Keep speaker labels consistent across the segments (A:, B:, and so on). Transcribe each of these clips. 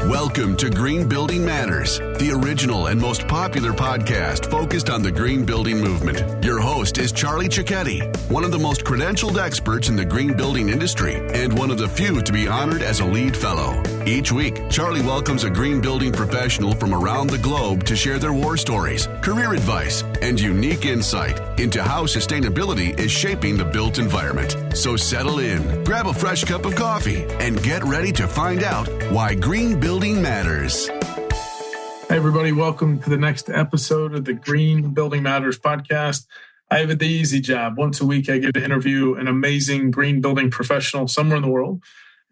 A: Welcome to Green Building Matters, the original and most popular podcast focused on the green building movement. Your host is Charlie Cicchetti, one of the most credentialed experts in the green building industry and one of the few to be honored as a LEED Fellow. Each week, Charlie welcomes a green building professional from around the globe to share their war stories, career advice, and unique insight into how sustainability is shaping the built environment. So settle in, grab a fresh cup of coffee, and get ready to find out why green building matters.
B: Hey, everybody. Welcome to the next episode of the Green Building Matters podcast. I have the easy job. Once a week, I get to interview an amazing green building professional somewhere in the world.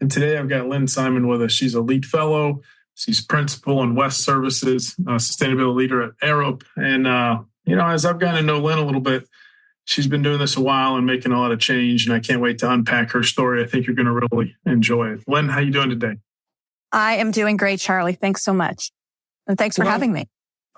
B: And today I've got Lynn Simon with us. She's a LEED Fellow. She's Principal in West Services, Sustainability Leader at Arup. And, as I've gotten to know Lynn a little bit, she's been doing this a while and making a lot of change. And I can't wait to unpack her story. I think you're going to really enjoy it. Lynn, how you doing today?
C: I am doing great, Charlie. Thanks so much. And thanks for having me.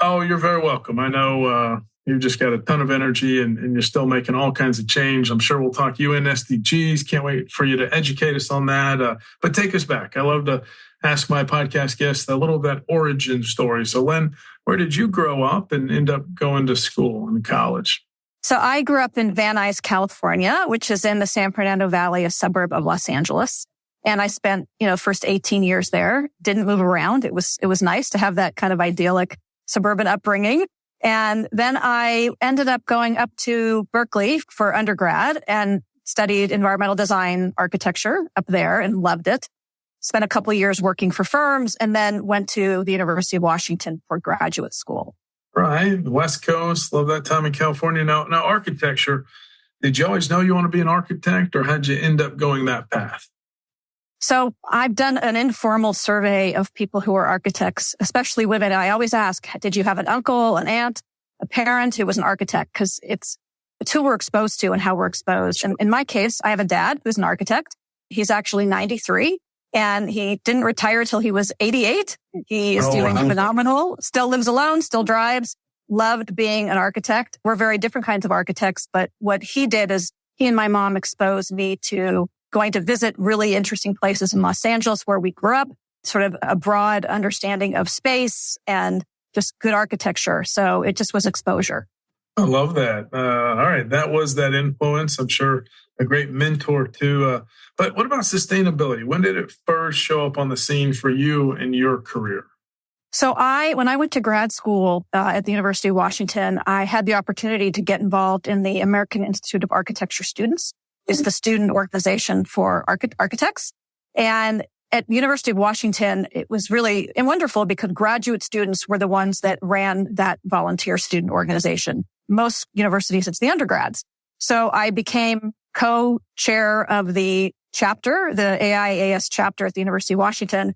B: Oh, you're very welcome. I know you've just got a ton of energy and you're still making all kinds of change. I'm sure we'll talk UN SDGs. Can't wait for you to educate us on that. But take us back. I love to ask my podcast guests a little of that origin story. So, Lynn, where did you grow up and end up going to school and college?
C: So I grew up in Van Nuys, California, which is in the San Fernando Valley, a suburb of Los Angeles. And I spent, first 18 years there, didn't move around. It was nice to have that kind of idyllic suburban upbringing. And then I ended up going up to Berkeley for undergrad and studied environmental design architecture up there and loved it. Spent a couple of years working for firms and then went to the University of Washington for graduate school.
B: Right. The West Coast. Love that time in California. Now architecture. Did you always know you want to be an architect or how'd you end up going that path?
C: So I've done an informal survey of people who are architects, especially women. I always ask, did you have an uncle, an aunt, a parent who was an architect? Because it's who we're exposed to and how we're exposed. And in my case, I have a dad who's an architect. He's actually 93 and he didn't retire till he was 88. He is doing phenomenal, still lives alone, still drives, loved being an architect. We're very different kinds of architects, but what he did is he and my mom exposed me to going to visit really interesting places in Los Angeles where we grew up, sort of a broad understanding of space and just good architecture. So it just was exposure.
B: I love that. All right. That was that influence. I'm sure a great mentor too. But what about sustainability? When did it first show up on the scene for you in your career?
C: So when I went to grad school at the University of Washington, I had the opportunity to get involved in the American Institute of Architecture Students. Is the student organization for architects. And at the University of Washington, it was really wonderful because graduate students were the ones that ran that volunteer student organization. Most universities, it's the undergrads. So I became co-chair of the chapter, the AIAS chapter at the University of Washington.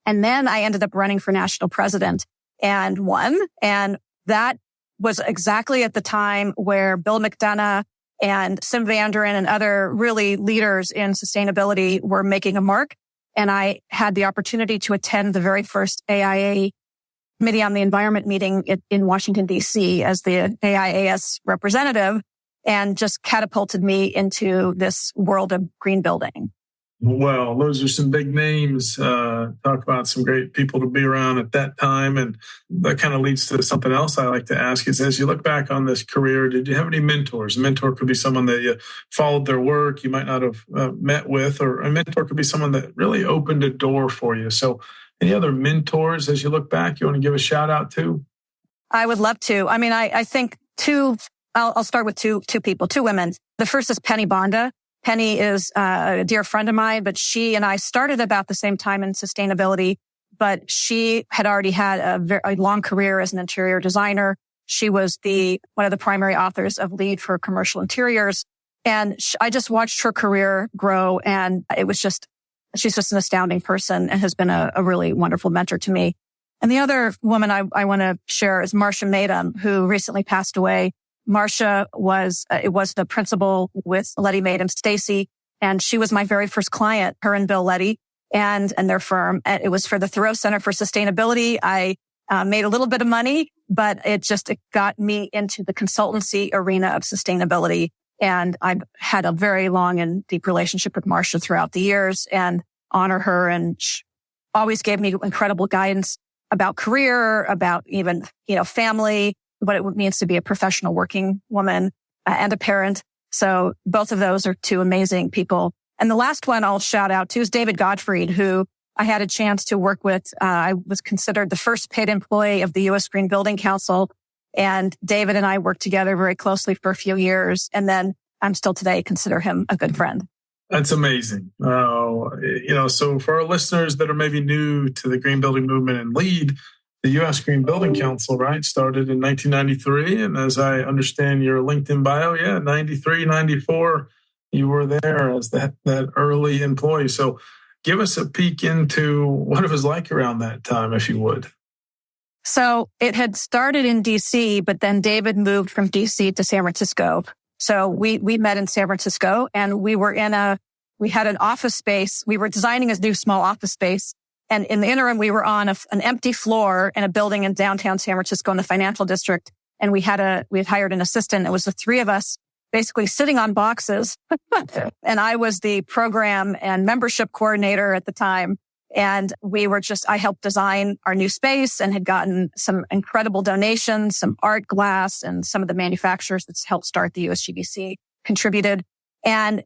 C: And then I ended up running for national president and won. And that was exactly at the time where Bill McDonough and Sim Vanderen and other really leaders in sustainability were making a mark. And I had the opportunity to attend the very first AIA Committee on the Environment meeting in Washington, D.C. as the AIAS representative and just catapulted me into this world of green building.
B: Well, those are some big names. Talk about some great people to be around at that time. And that kind of leads to something else I like to ask is, as you look back on this career, did you have any mentors? A mentor could be someone that you followed their work you might not have met with, or a mentor could be someone that really opened a door for you. So any other mentors as you look back you want to give a shout out to?
C: I would love to. I mean, I think I'll start with two people, two women. The first is Penny Bonda. Penny is a dear friend of mine, but she and I started about the same time in sustainability, but she had already had a very long career as an interior designer. She was one of the primary authors of LEED for commercial interiors. And I just watched her career grow and she's just an astounding person and has been a really wonderful mentor to me. And the other woman I want to share is Marcia Madam, who recently passed away. Marcia was the principal with Letty Madam Stacy, and she was my very first client, her and Bill Letty and their firm. It was for the Thoreau Center for Sustainability. I made a little bit of money, but it got me into the consultancy arena of sustainability. And I've had a very long and deep relationship with Marcia throughout the years and honor her. And always gave me incredible guidance about career, about even, family, what it means to be a professional working woman and a parent. So both of those are two amazing people. And the last one I'll shout out to is David Gottfried, who I had a chance to work with. I was considered the first paid employee of the U.S. Green Building Council. And David and I worked together very closely for a few years. And then I'm still today consider him a good friend.
B: That's amazing. So for our listeners that are maybe new to the green building movement and LEED, the U.S. Green Building Council, right, started in 1993. And as I understand your LinkedIn bio, 93, 94, you were there as that early employee. So give us a peek into what it was like around that time, if you would.
C: So it had started in D.C., but then David moved from D.C. to San Francisco. So we met in San Francisco, and we had an office space. We were designing a new small office space. And in the interim, we were on an empty floor in a building in downtown San Francisco in the financial district. And we had hired an assistant. It was the three of us basically sitting on boxes. And I was the program and membership coordinator at the time. And I helped design our new space and had gotten some incredible donations, some art glass, and some of the manufacturers that helped start the USGBC contributed. And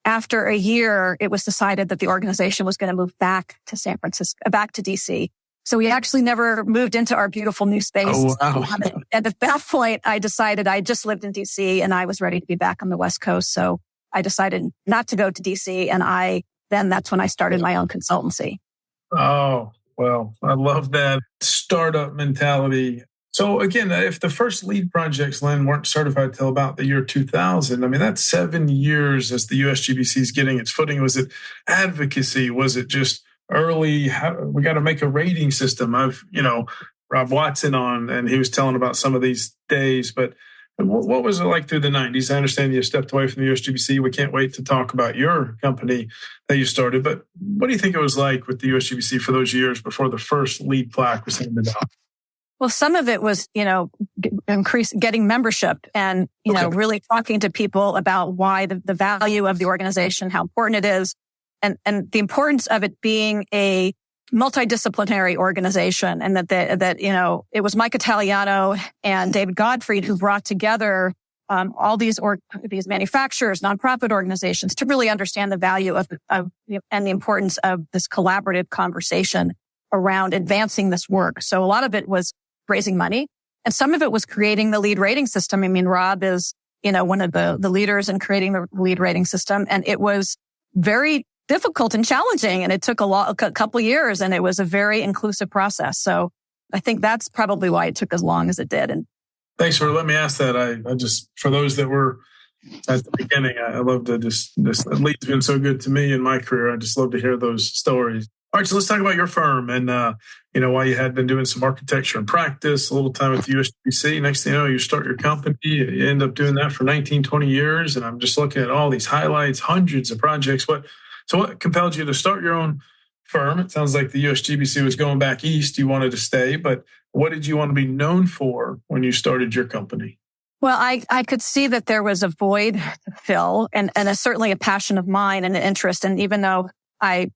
C: after a year, it was decided that the organization was going to move back to San Francisco, back to DC. So we actually never moved into our beautiful new space.
B: Oh, wow.
C: And at that point, I decided I just lived in DC and I was ready to be back on the West Coast. So I decided not to go to DC. And that's when I started my own consultancy.
B: Oh, well, I love that startup mentality. So again, if the first LEED projects, Lynn, weren't certified till about the year 2000, I mean, that's 7 years as the USGBC is getting its footing. Was it advocacy? Was it just early? We got to make a rating system. I've, Rob Watson on, and he was telling about some of these days, but what was it like through the 90s? I understand you stepped away from the USGBC. We can't wait to talk about your company that you started, but what do you think it was like with the USGBC for those years before the first LEED plaque was handed out?
C: Well, some of it was, getting membership and, really talking to people about why the value of the organization, how important it is, and the importance of it being a multi-disciplinary organization, and that it was Mike Italiano and David Gottfried who brought together all these manufacturers, nonprofit organizations to really understand the value of and the importance of this collaborative conversation around advancing this work. So a lot of it was raising money, and some of it was creating the LEED rating system. I mean, Rob is, one of the leaders in creating the LEED rating system, and it was very difficult and challenging, and it took a couple of years, and it was a very inclusive process. So I think that's probably why it took as long as it did. And
B: thanks for letting me ask that. I just, for those that were at the beginning, I love to this LEED's been so good to me in my career. I just love to hear those stories. All right, so let's talk about your firm and, why you had been doing some architecture and practice, a little time at the USGBC. Next thing you know, you start your company. You end up doing that for 19, 20 years. And I'm just looking at all these highlights, hundreds of projects. What compelled you to start your own firm? It sounds like the USGBC was going back east. You wanted to stay, but what did you want to be known for when you started your company?
C: Well, I could see that there was a void to fill and certainly a passion of mine and an interest. And even though I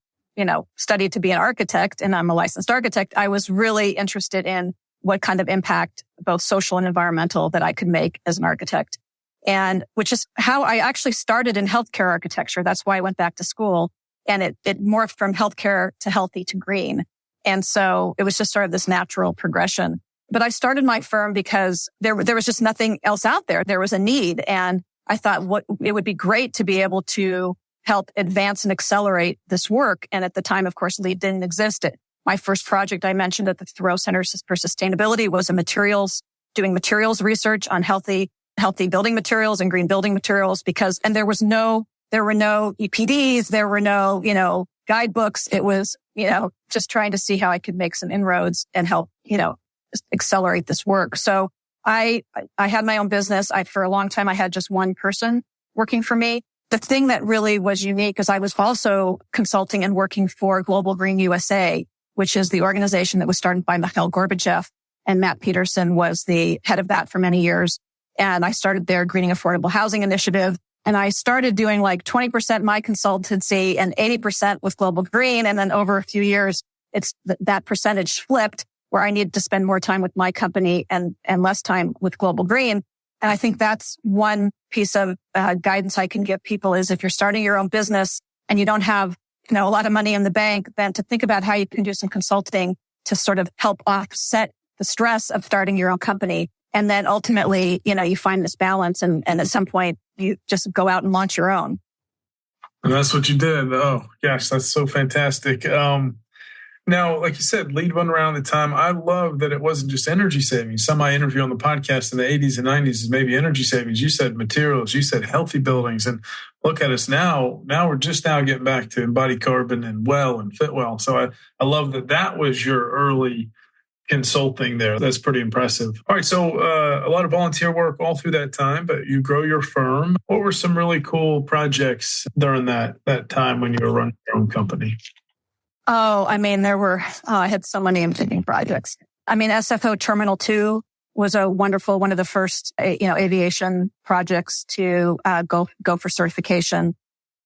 C: studied to be an architect and I'm a licensed architect, I was really interested in what kind of impact, both social and environmental, that I could make as an architect. And which is how I actually started in healthcare architecture. That's why I went back to school. And it morphed from healthcare to healthy to green. And so it was just sort of this natural progression. But I started my firm because there was just nothing else out there. There was a need. And I thought it would be great to be able to help advance and accelerate this work. And at the time, of course, LEED didn't exist. My first project I mentioned at the Thoreau Center for Sustainability was doing materials research on healthy building materials and green building materials and there were no EPDs, there were no, guidebooks. It was, just trying to see how I could make some inroads and help, accelerate this work. So I had my own business. For a long time, I had just one person working for me. The thing that really was unique is I was also consulting and working for Global Green USA, which is the organization that was started by Mikhail Gorbachev, and Matt Peterson was the head of that for many years. And I started their Greening Affordable Housing Initiative. And I started doing like 20% my consultancy and 80% with Global Green. And then over a few years, it's that percentage flipped where I needed to spend more time with my company and less time with Global Green. And I think that's one piece of guidance I can give people is if you're starting your own business and you don't have, a lot of money in the bank, then to think about how you can do some consulting to sort of help offset the stress of starting your own company. And then ultimately, you find this balance and at some point you just go out and launch your own.
B: And that's what you did. Oh, gosh, that's so fantastic. Now, like you said, LEED went around the time. I love that it wasn't just energy savings. Some I interview on the podcast in the 80s and 90s is maybe energy savings. You said materials. You said healthy buildings. And look at us now. Now we're just now getting back to embodied carbon and well and fit well. So I love that was your early consulting there. That's pretty impressive. All right. So a lot of volunteer work all through that time, but you grow your firm. What were some really cool projects during that time when you were running your own company?
C: Oh, I mean, I had so many interesting projects. I mean, SFO Terminal 2 was one of the first, aviation projects to go for certification.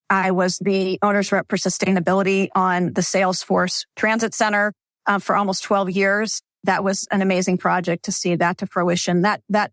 C: I was the owner's rep for sustainability on the Salesforce Transit Center for almost 12 years. That was an amazing project to see that to fruition. That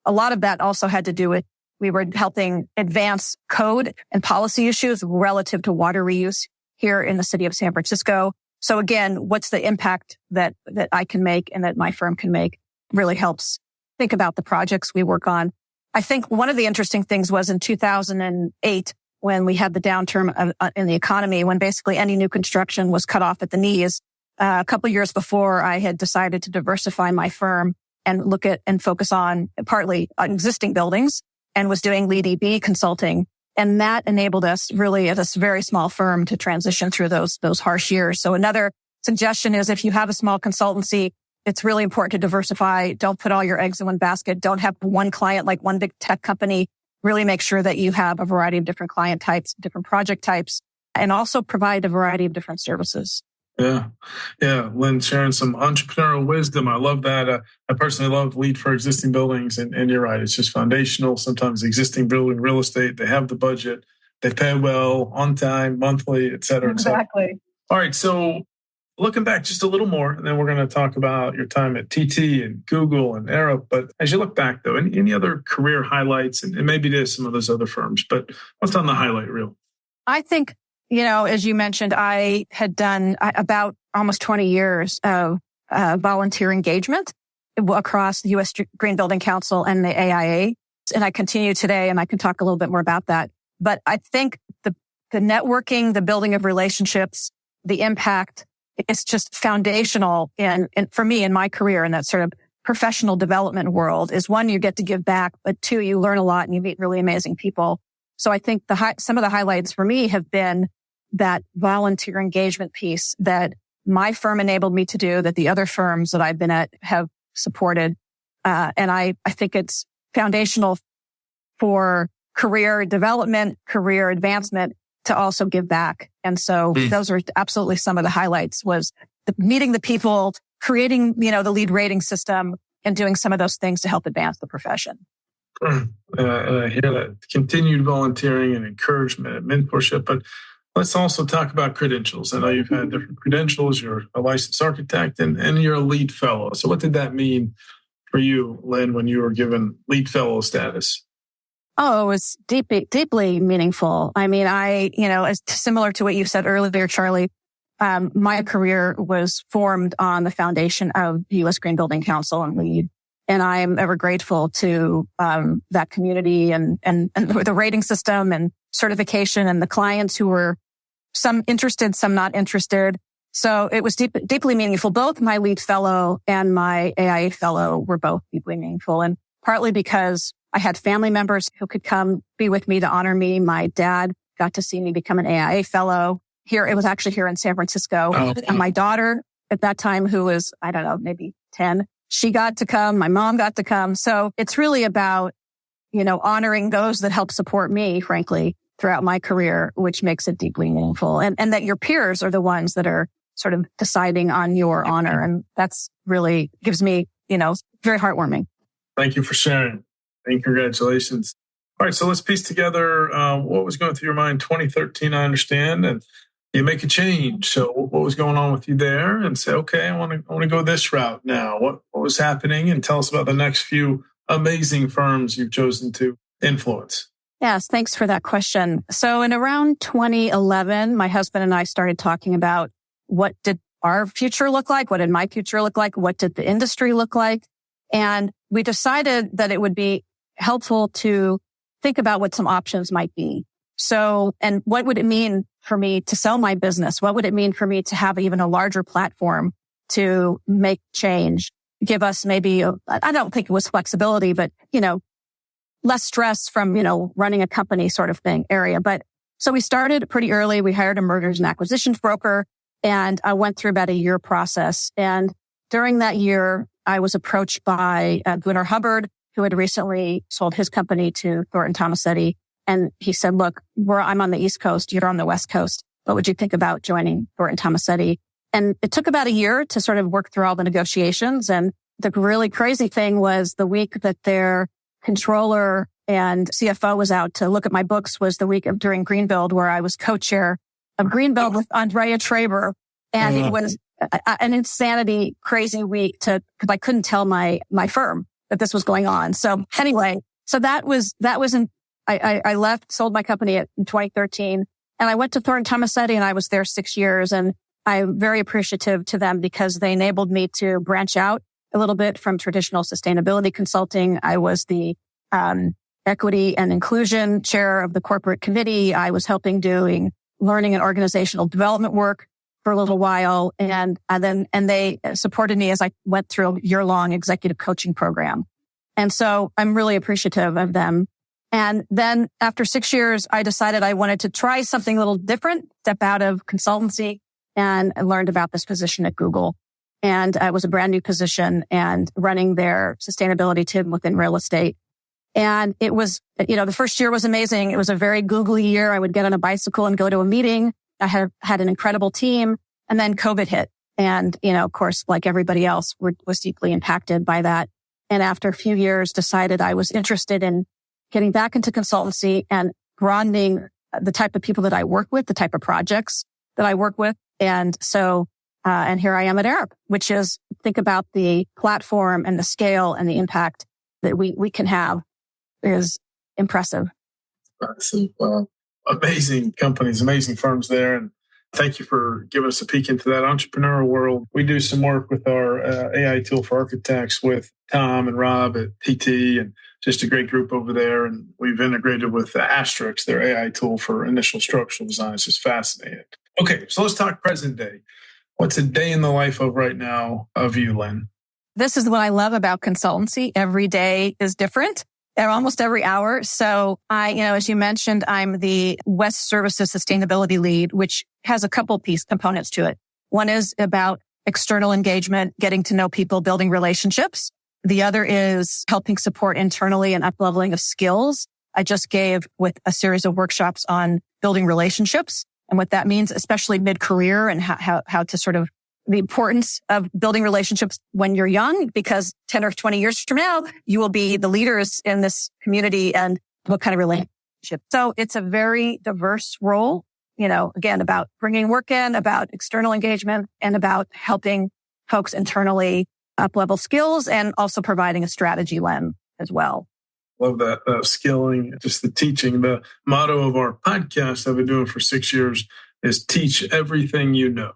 C: a lot of that also had to do with we were helping advance code and policy issues relative to water reuse here in the city of San Francisco. So again, what's the impact that I can make and that my firm can make really helps think about the projects we work on. I think one of the interesting things was in 2008, when we had the downturn in the economy, when basically any new construction was cut off at the knees. A couple of years before, I had decided to diversify my firm and look at and focus on partly on existing buildings and was doing LEED EB consulting. And that enabled us really as a very small firm to transition through those harsh years. So another suggestion is if you have a small consultancy, it's really important to diversify. Don't put all your eggs in one basket. Don't have one client like one big tech company. Really make sure that you have a variety of different client types, different project types, and also provide a variety of different services.
B: Yeah. Lynn, sharing some entrepreneurial wisdom. I love that. I personally love LEED for existing buildings. And you're right. It's just foundational. Sometimes existing building real estate, they have the budget, they pay well, on time, monthly, et cetera.
C: Exactly.
B: All right. So looking back just a little more, and then we're going to talk about your time at TT and Google and Arup. But as you look back, though, any other career highlights, and maybe there's some of those other firms, but what's on the highlight reel?
C: I think, as you mentioned, I had done about almost 20 years of volunteer engagement across the U.S. Green Building Council and the AIA. And I continue today, and I can talk a little bit more about that. But I think the networking, the building of relationships, the impact, it's just foundational and for me in my career in that sort of professional development world is one, you get to give back, but two, you learn a lot and you meet really amazing people. So I think some of the highlights for me have been that volunteer engagement piece that my firm enabled me to do, that the other firms that I've been at have supported. And I think it's foundational for career development, career advancement to also give back. And so those are absolutely some of the highlights was meeting the people, creating, the LEED rating system and doing some of those things to help advance the profession.
B: And I hear that continued volunteering and encouragement and mentorship, but let's also talk about credentials. I know you've had different credentials. You're a licensed architect and you're a LEED fellow. So what did that mean for you, Lynn, when you were given LEED fellow status?
C: Oh, it was deeply meaningful. I mean, as similar to what you said earlier, Charlie, my career was formed on the foundation of the U.S. Green Building Council and LEED. And I am ever grateful to that community and the rating system and certification and the clients who were some interested, some not interested. So it was deeply meaningful. Both my LEED fellow and my AIA fellow were both deeply meaningful. And partly because I had family members who could come be with me to honor me. My dad got to see me become an AIA fellow. It was actually here in San Francisco. Oh. And my daughter at that time, who was, I don't know, maybe 10, she got to come. My mom got to come. So it's really about, honoring those that help support me, frankly, throughout my career, which makes it deeply meaningful. And that your peers are the ones that are sort of deciding on your honor. And that's really gives me, very heartwarming.
B: Thank you for sharing. And congratulations. All right, so let's piece together what was going through your mind 2013, I understand. And you make a change. So what was going on with you there? And say, okay, I want to go this route now. What was happening? And tell us about the next few amazing firms you've chosen to influence.
C: Yes, thanks for that question. So in around 2011, my husband and I started talking about what did our future look like? What did my future look like? What did the industry look like? And we decided that it would be helpful to think about what some options might be. So, and what would it mean for me to sell my business? What would it mean for me to have even a larger platform to make change? Give us maybe, I don't think it was flexibility, but, less stress from, running a company sort of thing area. But so we started pretty early. We hired a mergers and acquisitions broker, and I went through about a year process. And during that year, I was approached by Gunnar Hubbard, who had recently sold his company to Thornton Tomasetti. And he said, look, I'm on the East Coast. You're on the West Coast. What would you think about joining Thornton Tomasetti? And it took about a year to sort of work through all the negotiations. And the really crazy thing was the week that their controller and CFO was out to look at my books was the week during Greenbuild, where I was co-chair of Greenbuild with Andrea Traber. And it was an insanity, crazy week because I couldn't tell my firm that this was going on. So anyway, I left, sold my company in 2013, and I went to Thornton Tomasetti, and I was there 6 years. And I'm very appreciative to them because they enabled me to branch out a little bit from traditional sustainability consulting. I was the equity and inclusion chair of the corporate committee. I was helping doing learning and organizational development work for a little while. And they supported me as I went through a year-long executive coaching program. And so I'm really appreciative of them. And then after 6 years, I decided I wanted to try something a little different, step out of consultancy, and I learned about this position at Google. And it was a brand new position and running their sustainability team within real estate. And it was, the first year was amazing. It was a very googly year. I would get on a bicycle and go to a meeting. I had an incredible team. And then COVID hit. And, of course, like everybody else, was deeply impacted by that. And after a few years, decided I was interested in getting back into consultancy and broadening the type of people that I work with, the type of projects that I work with. And so, and here I am at Arup, which is think about the platform and the scale and the impact that we can have is impressive.
B: Amazing companies, amazing firms there. And thank you for giving us a peek into that entrepreneurial world. We do some work with our AI tool for architects with Tom and Rob at PT, and just a great group over there. And we've integrated with Asterix, their AI tool for initial structural design. It's just fascinating. Okay, so let's talk present day. What's a day in the life of right now of you, Lynn?
C: This is what I love about consultancy. Every day is different, and almost every hour. So as you mentioned, I'm the West Services Sustainability Lead, which has a couple components to it. One is about external engagement, getting to know people, building relationships. The other is helping support internally and up-leveling of skills. I just gave with a series of workshops on building relationships and what that means, especially mid-career, and how to sort of the importance of building relationships when you're young, because 10 or 20 years from now, you will be the leaders in this community and what kind of relationship. So it's a very diverse role, again, about bringing work in, about external engagement, and about helping folks internally up-level skills and also providing a strategy lens as well.
B: Love that skilling, just the teaching. The motto of our podcast I've been doing for 6 years is teach everything you know.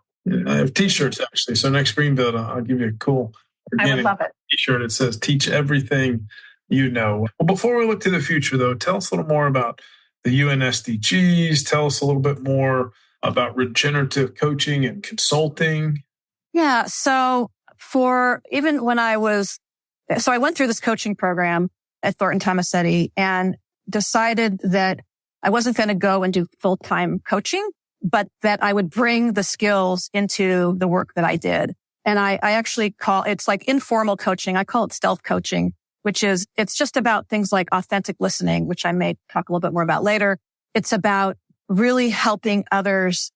B: I have t-shirts actually. So next Greenbuild, I'll give you a cool organic t-shirt. It says teach everything you know. Well, before we look to the future though, tell us a little more about the UN SDGs. Tell us a little bit more about regenerative coaching and consulting.
C: Yeah. So I went through this coaching program at Thornton Tomasetti and decided that I wasn't going to go and do full-time coaching, but that I would bring the skills into the work that I did. And I actually it's like informal coaching. I call it stealth coaching, it's just about things like authentic listening, which I may talk a little bit more about later. It's about really helping others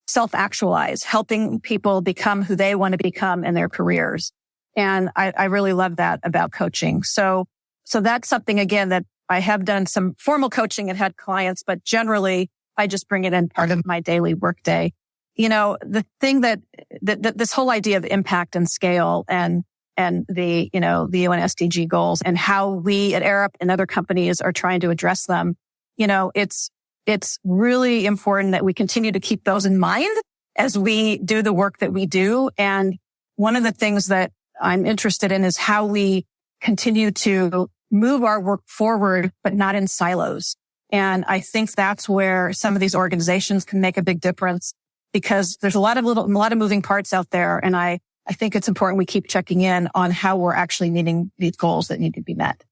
C: self-actualize, helping people become who they want to become in their careers. And I really love that about coaching. So that's something, again, that I have done some formal coaching and had clients, but generally I just bring it in part of my daily workday. The thing that this whole idea of impact and scale and the, the UN SDG goals and how we at Arup and other companies are trying to address them, it's really important that we continue to keep those in mind as we do the work that we do. And one of the things that I'm interested in is how we continue to move our work forward, but not in silos. And I think that's where some of these organizations can make a big difference, because there's a lot of moving parts out there. And I think it's important we keep checking in on how we're actually meeting these goals that need to be met.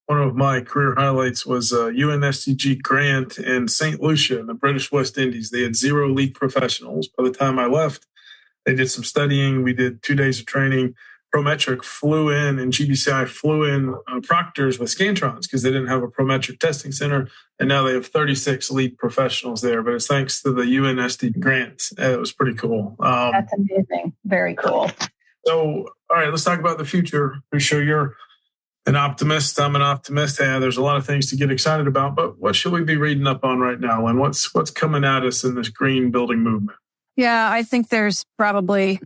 B: One of my career highlights was a UN SDG grant in St. Lucia in the British West Indies. They had 0 LEED professionals. By the time I left, they did some studying. We did 2 days of training. Prometric flew in and GBCI flew in proctors with Scantrons because they didn't have a Prometric testing center. And now they have 36 LEED professionals there. But it's thanks to the UN SDG grant. It was pretty cool.
C: That's amazing. Very cool.
B: So, all right, let's talk about the future. Pretty sure you're an optimist. I'm an optimist. Yeah, there's a lot of things to get excited about. But what should we be reading up on right now? And what's coming at us in this green building movement?
C: Yeah, I think there's probably,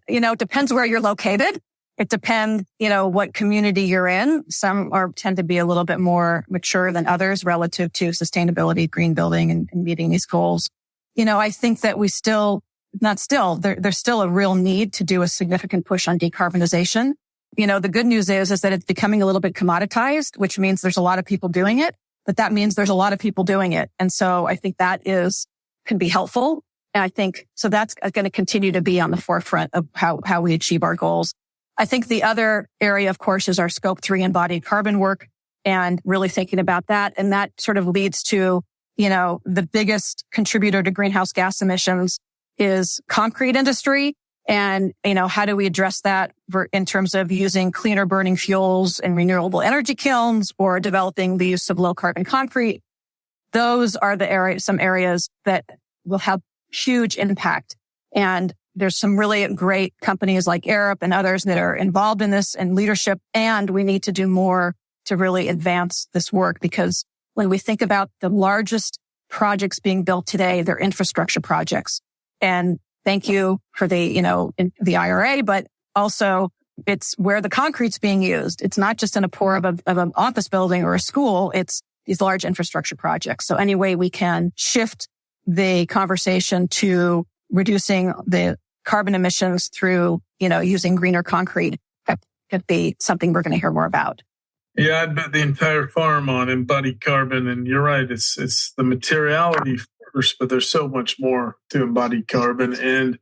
C: it depends where you're located. It depends, what community you're in. Some tend to be a little bit more mature than others relative to sustainability, green building, and meeting these goals. I think that there's still a real need to do a significant push on decarbonization. The good news is that it's becoming a little bit commoditized, which means there's a lot of people doing it, but that means there's a lot of people doing it. And so I think that can be helpful. And I think, so that's going to continue to be on the forefront of how we achieve our goals. I think the other area, of course, is our Scope 3 embodied carbon work and really thinking about that. And that sort of leads to, the biggest contributor to greenhouse gas emissions is concrete industry. And, how do we address that in terms of using cleaner burning fuels and renewable energy kilns or developing the use of low carbon concrete? Those are some areas that will have huge impact. And there's some really great companies like Arup and others that are involved in this and leadership. And we need to do more to really advance this work, because when we think about the largest projects being built today, they're infrastructure projects. And thank you for the IRA, but also it's where the concrete's being used. It's not just in a pour of an office building or a school. It's these large infrastructure projects. So any way we can shift the conversation to reducing the carbon emissions through, using greener concrete could be something we're going to hear more about.
B: Yeah, I'd bet the entire farm on embodied carbon. And you're right, it's the materiality first, but there's so much more to embodied carbon. And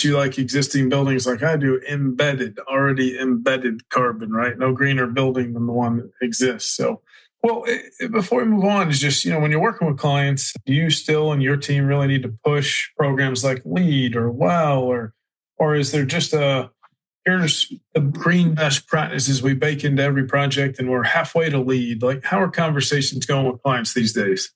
B: you like existing buildings like I do, already embedded carbon, right? No greener building than the one that exists. So, well, before we move on, is just, when you're working with clients, do you still and your team really need to push programs like LEED or WELL, or is there just here's the green best practices we bake into every project and we're halfway to LEED? Like, how are conversations going with clients these days?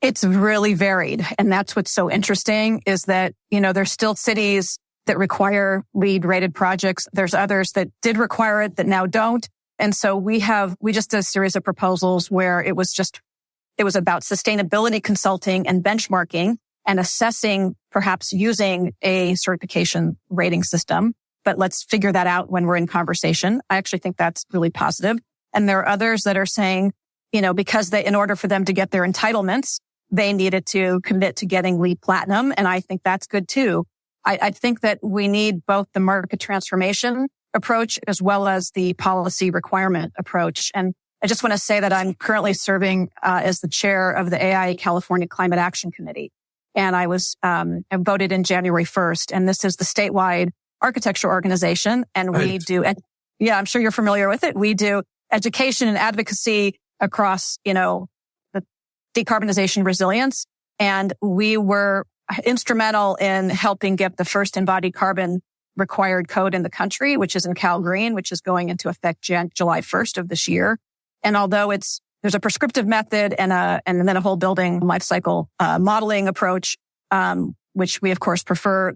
C: It's really varied. And that's what's so interesting is that, there's still cities that require LEED rated projects. There's others that did require it that now don't. And so we just did a series of proposals where it was about sustainability consulting and benchmarking and assessing, perhaps using a certification rating system. But let's figure that out when we're in conversation. I actually think that's really positive. And there are others that are saying, because in order for them to get their entitlements, they needed to commit to getting LEED Platinum. And I think that's good too. I think that we need both the market transformation approach as well as the policy requirement approach. And I just want to say that I'm currently serving as the chair of the AIA California Climate Action Committee. And I was voted in January 1st. And this is the statewide architecture organization. And we do, I'm sure you're familiar with it. We do education and advocacy across, the decarbonization resilience. And we were instrumental in helping get the first embodied carbon required code in the country, which is in Cal Green, which is going into effect July 1st of this year. And although there's a prescriptive method and then a whole building life cycle modeling approach, which we of course prefer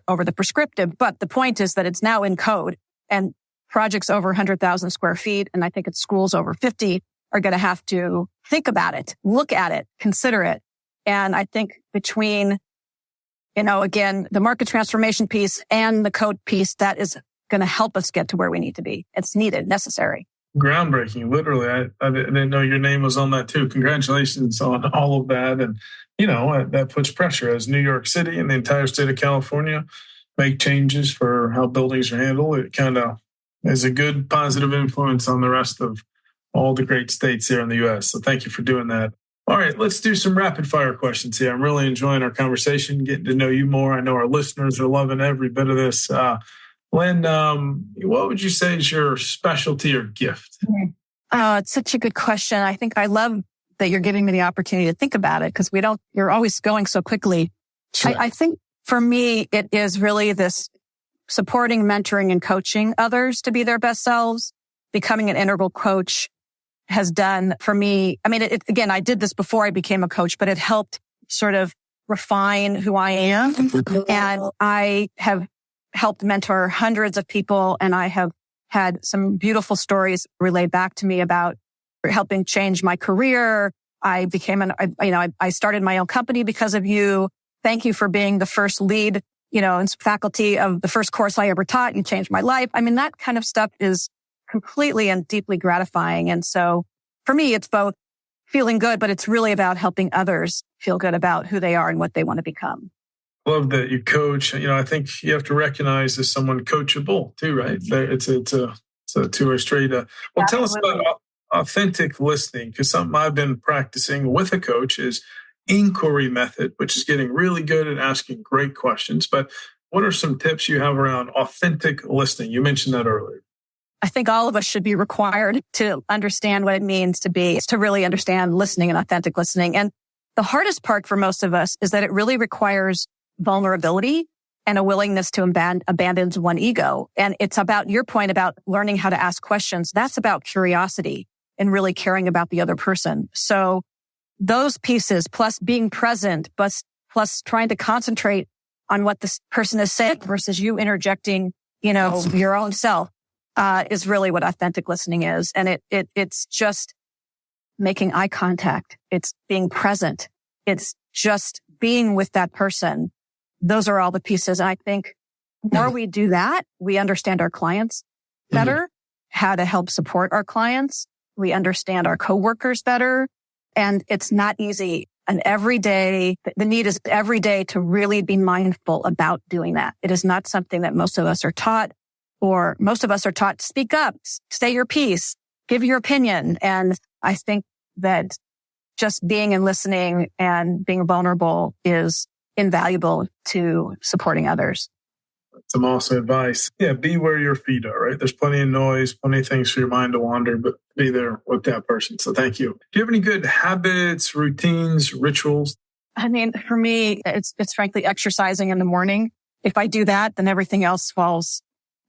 C: over the prescriptive. But the point is that it's now in code, and projects over 100,000 square feet, and I think it's schools over 50, are going to have to think about it, look at it, consider it. And I think between, again, the market transformation piece and the code piece, that is going to help us get to where we need to be. It's needed, necessary.
B: Groundbreaking, literally. I didn't know your name was on that too. Congratulations on all of that. And, that puts pressure as New York City and the entire state of California make changes for how buildings are handled. It kind of is a good positive influence on the rest of all the great states here in the U.S. So thank you for doing that. All right, let's do some rapid fire questions here. I'm really enjoying our conversation, getting to know you more. I know our listeners are loving every bit of this. Lynn, what would you say is your specialty or gift?
C: It's such a good question. I think I love that you're giving me the opportunity to think about it because you're always going so quickly. Sure. I think for me, it is really this supporting, mentoring, and coaching others to be their best selves. Becoming an integral coach has done for me. I mean, again, I did this before I became a coach, but it helped sort of refine who I am. And I have helped mentor hundreds of people, and I have had some beautiful stories relayed back to me about helping change my career. I became I started my own company because of you. Thank you for being the first lead, faculty of the first course I ever taught. You changed my life. I mean, that kind of stuff is completely and deeply gratifying. And so for me, it's both feeling good, but it's really about helping others feel good about who they are and what they want to become.
B: Love that you coach. I think you have to recognize as someone coachable too, right? It's a two-way street. Well, absolutely. Tell us about authentic listening, because something I've been practicing with a coach is inquiry method, which is getting really good at asking great questions. But what are some tips you have around authentic listening? You mentioned that earlier.
C: I think all of us should be required to understand what it means to really understand listening and authentic listening. And the hardest part for most of us is that it really requires vulnerability and a willingness to abandon one ego. And it's about your point about learning how to ask questions. That's about curiosity and really caring about the other person. So those pieces, plus being present, plus trying to concentrate on what this person is saying versus you interjecting, your own self, is really what authentic listening is. And it's just making eye contact. It's being present. It's just being with that person. Those are all the pieces. And I think the more we do that, we understand our clients better, how to help support our clients. We understand our coworkers better. And it's not easy. And every day, the need is every day to really be mindful about doing that. It is not something that most of us are taught, or most of us are taught to speak up, say your piece, give your opinion. And I think that just being and listening and being vulnerable is invaluable to supporting others.
B: Some awesome advice. Yeah, be where your feet are, right? There's plenty of noise, plenty of things for your mind to wander, but be there with that person. So thank you. Do you have any good habits, routines, rituals?
C: I mean, for me, it's frankly exercising in the morning. If I do that, then everything else falls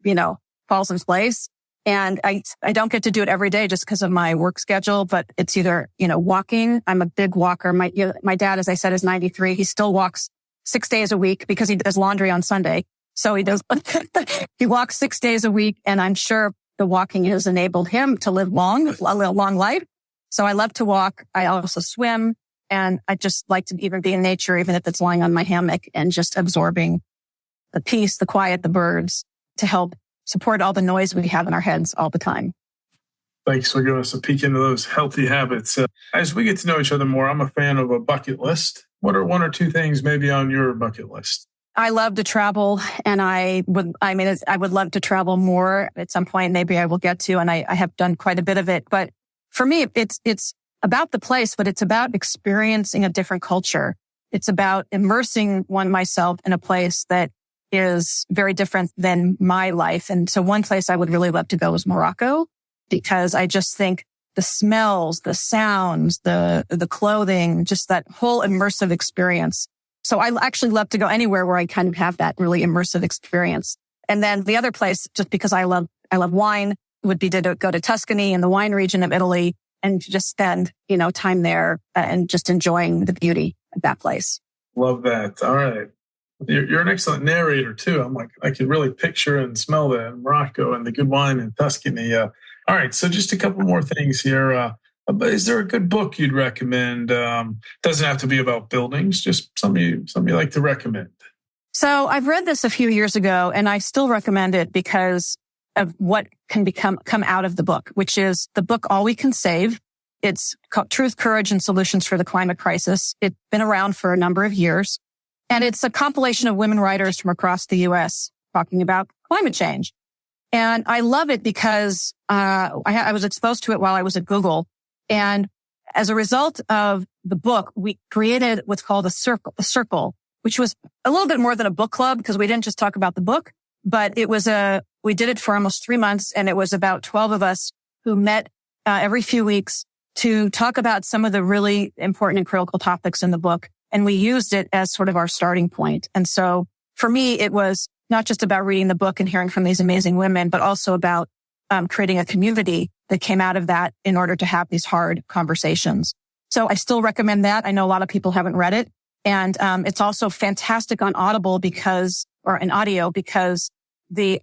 C: in place. And I don't get to do it every day just because of my work schedule, but it's either, walking. I'm a big walker. My dad, as I said, is 93. He still walks 6 days a week because he does laundry on Sunday. So he walks 6 days a week, and I'm sure the walking has enabled him to live a long life. So I love to walk. I also swim, and I just like to even be in nature, even if it's lying on my hammock and just absorbing the peace, the quiet, the birds to help support all the noise we have in our heads all the time.
B: Thanks for giving us a peek into those healthy habits. As we get to know each other more, I'm a fan of a bucket list. What are one or two things maybe on your bucket list?
C: I love to travel, and I would love to travel more at some point. Maybe I will get to, and I have done quite a bit of it. But for me, it's about the place, but it's about experiencing a different culture. It's about immersing myself in a place that is very different than my life. And so one place I would really love to go is Morocco, because I just think the smells, the sounds, the clothing, just that whole immersive experience. So I actually love to go anywhere where I kind of have that really immersive experience. And then the other place, just because I love wine, would be to go to Tuscany in the wine region of Italy and just spend, time there and just enjoying the beauty of that place.
B: Love that. All right. You're an excellent narrator too. I'm like, I could really picture and smell that in Morocco and the good wine in Tuscany. All right. So just a couple more things here. But is there a good book you'd recommend? Doesn't have to be about buildings, just something you like to recommend.
C: So I've read this a few years ago, and I still recommend it because of what can come out of the book, which is the book All We Can Save. It's called Truth, Courage, and Solutions for the Climate Crisis. It's been around for a number of years, and it's a compilation of women writers from across the U.S. talking about climate change. And I love it because I was exposed to it while I was at Google. And as a result of the book, we created what's called a circle, which was a little bit more than a book club because we didn't just talk about the book, but we did it for almost 3 months. And it was about 12 of us who met every few weeks to talk about some of the really important and critical topics in the book. And we used it as sort of our starting point. And so for me, it was not just about reading the book and hearing from these amazing women, but also about creating a community that came out of that in order to have these hard conversations. So I still recommend that. I know a lot of people haven't read it. And it's also fantastic on Audible in audio because the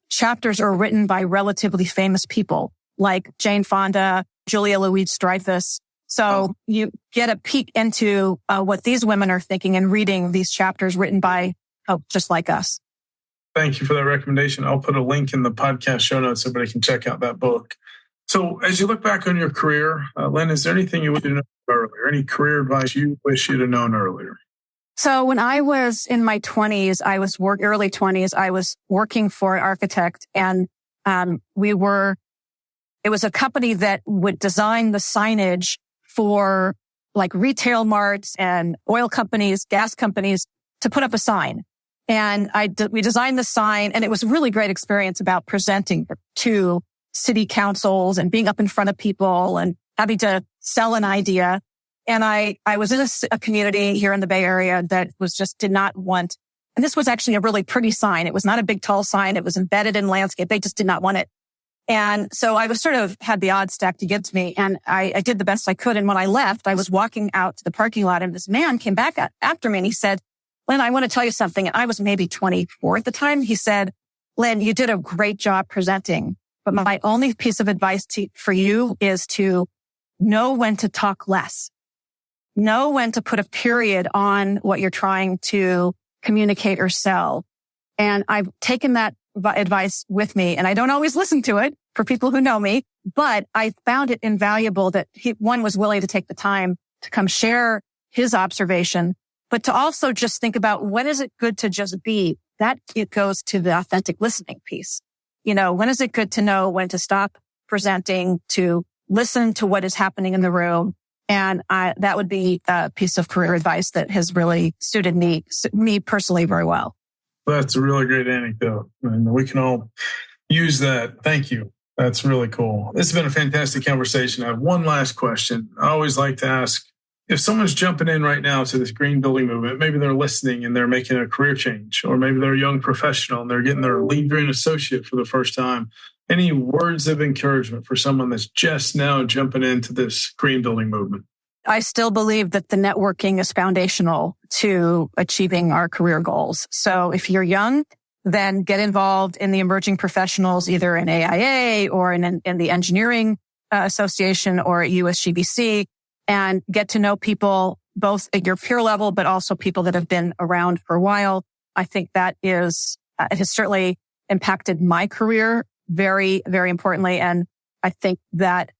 C: chapters are written by relatively famous people like Jane Fonda, Julia Louis-Dreyfus. So you get a peek into what these women are thinking and reading these chapters written by just like us.
B: Thank you for that recommendation. I'll put a link in the podcast show notes so everybody can check out that book. So as you look back on your career, Lynn, is there anything you would have known earlier? Any career advice you wish you'd have known earlier?
C: So when I was in my 20s, early 20s, I was working for an architect, and it was a company that would design the signage for like retail marts and oil companies, gas companies to put up a sign. And we designed the sign, and it was a really great experience about presenting to city councils and being up in front of people and having to sell an idea. And I was in a community here in the Bay Area that did not want, and this was actually a really pretty sign. It was not a big, tall sign. It was embedded in landscape. They just did not want it. And so I was had the odds stacked against me, and I did the best I could. And when I left, I was walking out to the parking lot, and this man came back after me, and he said, Lynn, I want to tell you something. And I was maybe 24 at the time. He said, Lynn, you did a great job presenting, but my only piece of advice for you is to know when to talk less. Know when to put a period on what you're trying to communicate or sell. And I've taken that advice with me, and I don't always listen to it for people who know me, but I found it invaluable that one was willing to take the time to come share his observation, but to also just think about when is it good to just be. That it goes to the authentic listening piece. When is it good to know when to stop presenting, to listen to what is happening in the room? And that would be a piece of career advice that has really suited me personally very well.
B: That's a really great anecdote, and we can all use that. Thank you. That's really cool. This has been a fantastic conversation. I have one last question. I always like to ask, if someone's jumping in right now to this green building movement, maybe they're listening and they're making a career change, or maybe they're a young professional and they're getting their LEED Green Associate for the first time. Any words of encouragement for someone that's just now jumping into this green building movement?
C: I still believe that the networking is foundational to achieving our career goals. So if you're young, then get involved in the emerging professionals, either in AIA or in the Engineering Association or at USGBC, and get to know people both at your peer level, but also people that have been around for a while. I think that it has certainly impacted my career very, very importantly. And I think that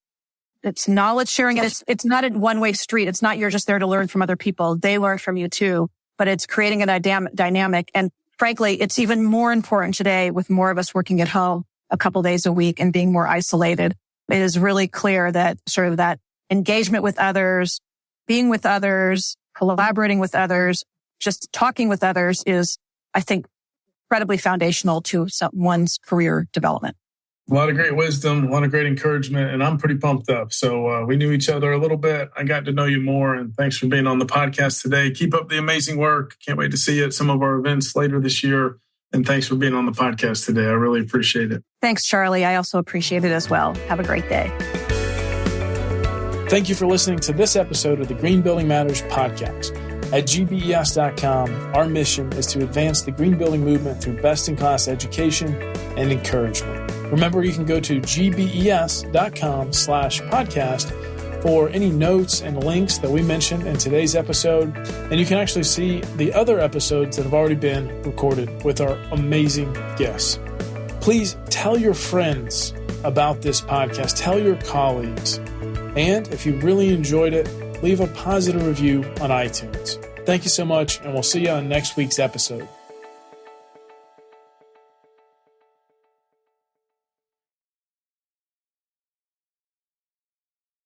C: it's knowledge sharing. It's not a one-way street. It's not you're just there to learn from other people. They learn from you too, but it's creating a dynamic. And frankly, it's even more important today with more of us working at home a couple days a week and being more isolated. It is really clear that sort of that engagement with others, being with others, collaborating with others, just talking with others is, I think, incredibly foundational to someone's career development.
B: A lot of great wisdom, a lot of great encouragement, and I'm pretty pumped up. So we knew each other a little bit. I got to know you more, and thanks for being on the podcast today. Keep up the amazing work. Can't wait to see you at some of our events later this year. And thanks for being on the podcast today. I really appreciate it.
C: Thanks, Charlie. I also appreciate it as well. Have a great day.
D: Thank you for listening to this episode of the Green Building Matters podcast. At gbes.com, our mission is to advance the green building movement through best-in-class education and encouragement. Remember, you can go to gbes.com/podcast for any notes and links that we mentioned in today's episode. And you can actually see the other episodes that have already been recorded with our amazing guests. Please tell your friends about this podcast. Tell your colleagues. And if you really enjoyed it, leave a positive review on iTunes. Thank you so much, and we'll see you on next week's episode.